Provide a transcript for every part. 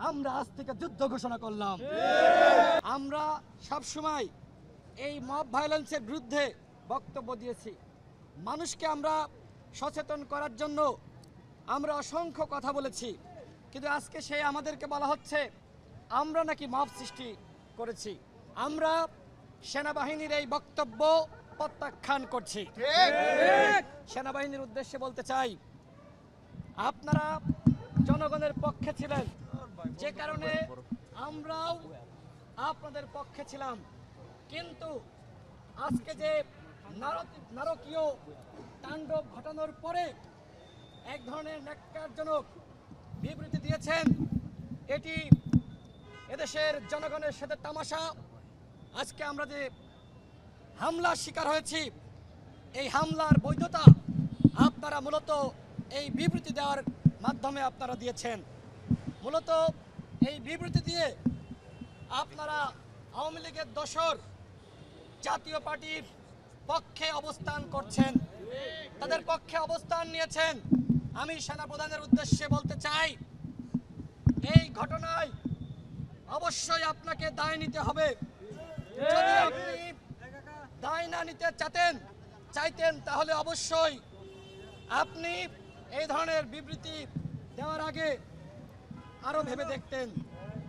আমরা আজ থেকে যুদ্ধ ঘোষণা করলাম। আমরা সব সময় এই মব ভায়োলেন্সের বিরুদ্ধে বক্তব্য দিয়েছি। মানুষকে আমরা সচেতন করার জন্য আমরা অসংখ্য কথা বলেছি, কিন্তু আজকে সে আমাদেরকে বলা হচ্ছে আমরা নাকি মব সৃষ্টি করেছি। আমরা সেনাবাহিনীর এই বক্তব্য প্রত্যাখ্যান করছি। সেনাবাহিনীর উদ্দেশ্যে বলতে চাই, আপনারা জনগণের পক্ষে ছিলেন, যে কারণে আমরাও আপনাদের পক্ষে ছিলাম। কিন্তু আজকে যে নারকীয় তাণ্ডব ঘটানোর পরে এক ধরনের ন্যাক্কারজনক বিবৃতি দিয়েছেন, এটি এদেশের জনগণের সাথে তামাশা। আজকে আমরা যে হামলার শিকার হয়েছি, এই হামলার বৈধতা আপনারা মূলত এই বিবৃতি দেওয়ার মাধ্যমে আপনারা দিয়েছেন। মূলত এই বিবৃতি দিয়ে আপনারা আওয়ামী লীগের দোসর জাতীয় পার্টির পক্ষে অবস্থান করছেন, তাদের পক্ষে অবস্থান নিয়েছেন। আমি সেনাপ্রধানের উদ্দেশ্যে বলতে চাই, এই ঘটনায় অবশ্যই আপনাকে দায় নিতে হবে। যদি আপনি দায় না নিতে চাইতেন তাহলে অবশ্যই আপনি এই ধরনের বিবৃতি দেওয়ার আগে আরো ভেবে দেখতেন।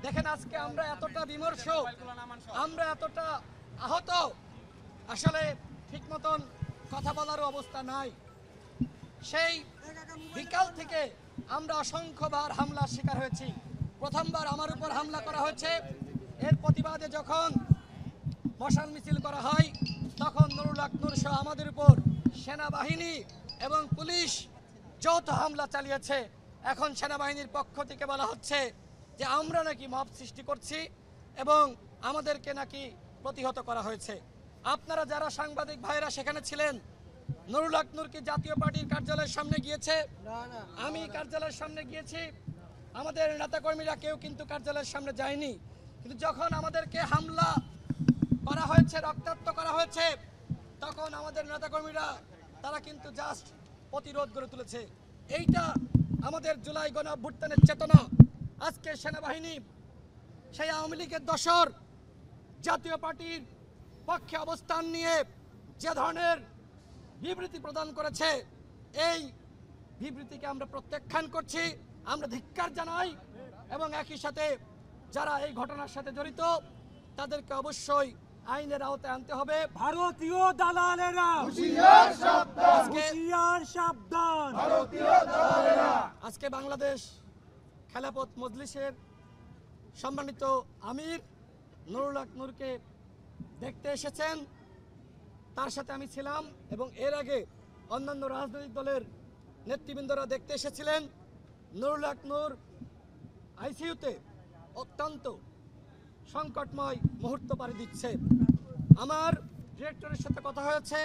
দেখেন, আজকে আমরা এতটা বিমর্ষ, আমরা এতটা আহত, আসলে ঠিক মতন কথা বলারও অবস্থা নাই। সেই বিকাল থেকে আমরা অসংখ্যবার হামলার শিকার হয়েছি। প্রথমবার আমার উপর হামলা করা হয়েছে, এর প্রতিবাদে যখন মশাল মিছিল করা হয় তখন নুরুল হক নূর সহ আমাদের উপর সেনাবাহিনী এবং পুলিশ যৌথ হামলা চালিয়েছে। এখন সেনাবাহিনীর পক্ষ থেকে বলা হচ্ছে যে আমরা নাকি মব সৃষ্টি করছি এবং আমাদেরকে নাকি প্রতিহত করা হয়েছে। আপনারা যারা সাংবাদিক ভাইরা সেখানে ছিলেন, নুরুল হক নূর কি জাতীয় পার্টির কার্যালয়ের সামনে গিয়েছে? আমি কার্যালয়ের সামনে গিয়েছি, আমাদের নেতাকর্মীরা কেউ কিন্তু কার্যালয়ের সামনে যায়নি। কিন্তু যখন আমাদেরকে হামলা করা হয়েছে, রক্তাক্ত করা হয়েছে, তখন আমাদের নেতাকর্মীরা তারা কিন্তু জাস্ট প্রতিরোধ গড়ে তুলেছে। এইটা আমাদের জুলাই গণ অভ্যুত্থানের চেতনা। আজকে সেনাবাহিনী সেই আওয়ামী লীগের দোসর জাতীয় পার্টির পক্ষে অবস্থান নিয়ে যে ধরনের বিবৃতি প্রদান করেছে, এই বিবৃতিকে আমরা প্রত্যাখ্যান করছি, আমরা ধিক্কার জানাই এবং একই সাথে যারা এই ঘটনার সাথে জড়িত তাদেরকে অবশ্যই আইনের আওতায় আনতে হবে। ভারতীয় দালালেরা সাবধান। আজকে বাংলাদেশ খেলাফত মজলিসের সম্মানিত আমির নুরুল হক নূরকে দেখতে এসেছেন, তার সাথে আমি ছিলাম এবং এর আগে অন্যান্য রাজনৈতিক দলের নেতৃবৃন্দরা দেখতে এসেছিলেন। নুরুল হক নূর আইসিইউতে অত্যন্ত সংকটময় মুহূর্ত পাড়ি দিচ্ছে। আমার ডিরেক্টরের সাথে কথা হয়েছে,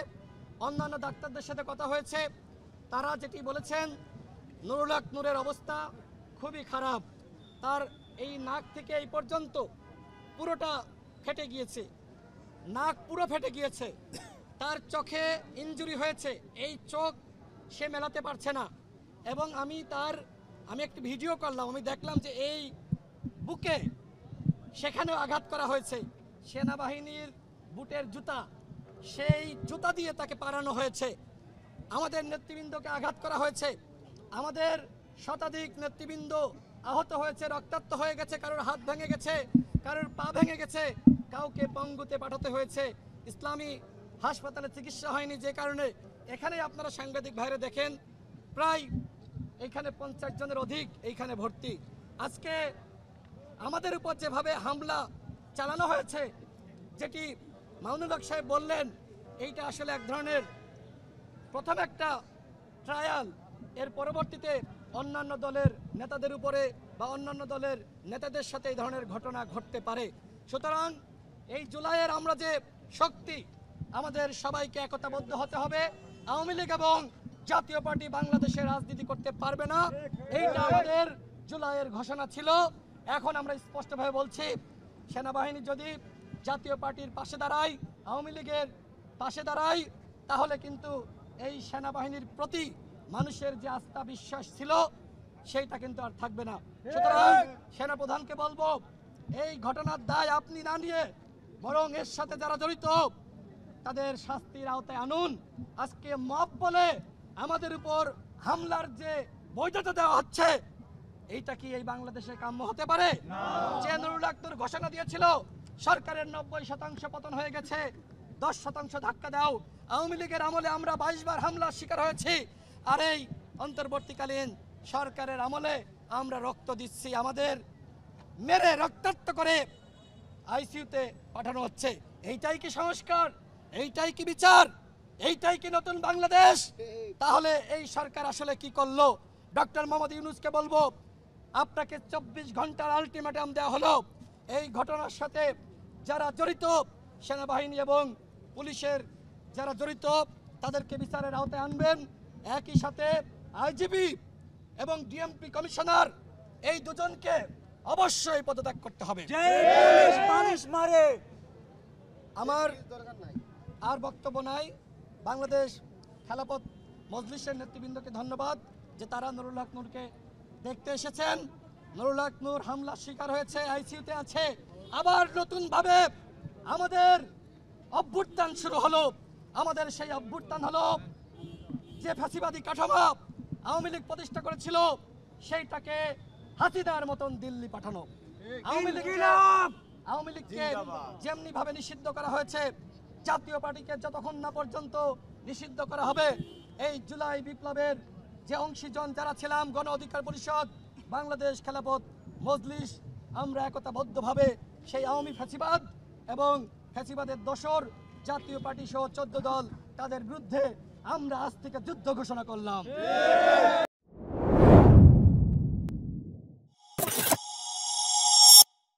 অন্যান্য ডাক্তারদের সাথে কথা হয়েছে, তারা যেটি বলেছেন নুরুল হক নূরের অবস্থা খুবই খারাপ। তার এই নাক থেকে এই পর্যন্ত পুরোটা ফেটে গিয়েছে, নাক পুরো ফেটে গিয়েছে, তার চোখে ইনজুরি হয়েছে, এই চোখ সে মেলাতে পারছে না। এবং আমি একটি ভিডিও করলাম, আমি দেখলাম যে এই বুকে সেখানেও আঘাত করা হয়েছে, সেনাবাহিনীর বুটের জুতা, সেই জুতা দিয়ে তাকে পাড়ানো হয়েছে। আমাদের নেতৃবৃন্দকে আঘাত করা হয়েছে, আমাদের শতাধিক নেতৃবৃন্দ আহত হয়েছে, রক্তাক্ত হয়ে গেছে, কারোর হাত ভেঙে গেছে, কারোর পা ভেঙে গেছে, কাউকে পঙ্গুতে পাঠাতে হয়েছে, ইসলামী হাসপাতালে চিকিৎসা হয়নি, যে কারণে এখানে আপনারা সাংবাদিক ভাইরা দেখেন প্রায় এইখানে 50 জনের অধিক এইখানে ভর্তি। আজকে আমাদের উপর যেভাবে হামলা চালানো হয়েছে, যেটি মামুনুল হক সাহেব বললেন, এইটা আসলে এক ধরনের প্রথম একটা ট্রায়াল। এর পরবর্তীতে অন্যান্য দলের নেতাদের উপরে বা অন্যান্য দলের নেতাদের সাথে এই ধরনের ঘটনা ঘটতে পারে। সুতরাং এই জুলাইয়ের আমরা যে শক্তি, আমাদের সবাইকে একতাবদ্ধ হতে হবে। আওয়ামী লীগ এবং জাতীয় পার্টি বাংলাদেশে রাজনীতি করতে পারবে না, এইটা আমাদের জুলাইয়ের ঘোষণা ছিল। এখন আমরা স্পষ্টভাবে বলছি, সেনাবাহিনী যদি জাতীয় পার্টির পাশে দাঁড়ায়, আওয়ামী লীগের পাশে দাঁড়ায়, তাহলে কিন্তু এই সেনাবাহিনীর প্রতি মানুষের যে আস্থা বিশ্বাস ছিল সেইটা কিন্তু আর থাকবে না। সুতরাং সেনাপ্রধানকে বলবো, এই ঘটনার দায় আপনি না নিয়ে বরং এর সাথে যারা জড়িত তাদের শাস্তির আওতায় আনুন। আজকে মব বলে আমাদের উপর হামলার যে বৈধতা দেওয়া হচ্ছে, এইটা কি এই বাংলাদেশে কাম্য হতে পারে? যে নুরুল আক্তার ঘোষণা দিয়েছিল সরকারের 90% পতন হয়ে গেছে, 10% ধাক্কা দাও। আওয়ামী লীগের আমলে আমরা 22 বার হামলার শিকার হয়েছি, আর এই অন্তর্বর্তীকালীন সরকারের আমলে আমরা রক্ত দিচ্ছি, আমাদের মেরে রক্তাক্ত করে আইসিইউতে পাঠানো হচ্ছে। এইটাই কি সংস্কার? এইটাই কি বিচার? এইটাই কি নতুন বাংলাদেশ? তাহলে এই সরকার আসলে কি করলো? ডক্টর মোহাম্মদ ইউনূসকে বলবো, আপনাকে 24 ঘন্টার আলটিমেটাম দেওয়া হলো। এই ঘটনার সাথে যারা জড়িত সেনাবাহিনী এবং পুলিশের যারা জড়িত তাদেরকে বিচারের আওতায় আনবেন। একই সাথে আইজিপি এবং ডিএমপি কমিশনার এই দুজনকে অবশ্যই পদত্যাগ করতে হবে। যে পুলিশ মানুষ মারে, আমার আর বক্তব্য নাই। বাংলাদেশ খেলাফত মজলিসের নেতৃবৃন্দকে ধন্যবাদ যে তারা নুরুল হক নূরকে দেখতে এসেছেন। নুরুল হক নূর হামলার শিকার হয়েছে, আইসিইউতে আছে। আবার নতুনভাবে আমাদের অভ্যুত্থান শুরু হলো। আমাদের সেই অভ্যুত্থান হলো যে ফ্যাসিবাদী কাঠামো আওয়ামী লীগ প্রতিষ্ঠা করেছিল, সেইটাকে হাসিনার মতন দিল্লি পাঠানো। আওয়ামী লীগকে যেমনি ভাবে নিষিদ্ধ করা হয়েছে, জাতীয় পার্টিকে যতক্ষণ না পর্যন্ত নিষিদ্ধ করা হবে, এই জুলাই বিপ্লবের যে অংশীজন যারা ছিলাম, গণ অধিকার পরিষদ, বাংলাদেশ খেলাফত মজলিস, আমরা একতাবদ্ধভাবে সেই আওয়ামী ফ্যাসিবাদ এবং ফ্যাসিবাদের দোসর জাতীয় পার্টি সহ 14 দল তাদের বিরুদ্ধে আমরা আজ থেকে যুদ্ধ ঘোষণা করলাম।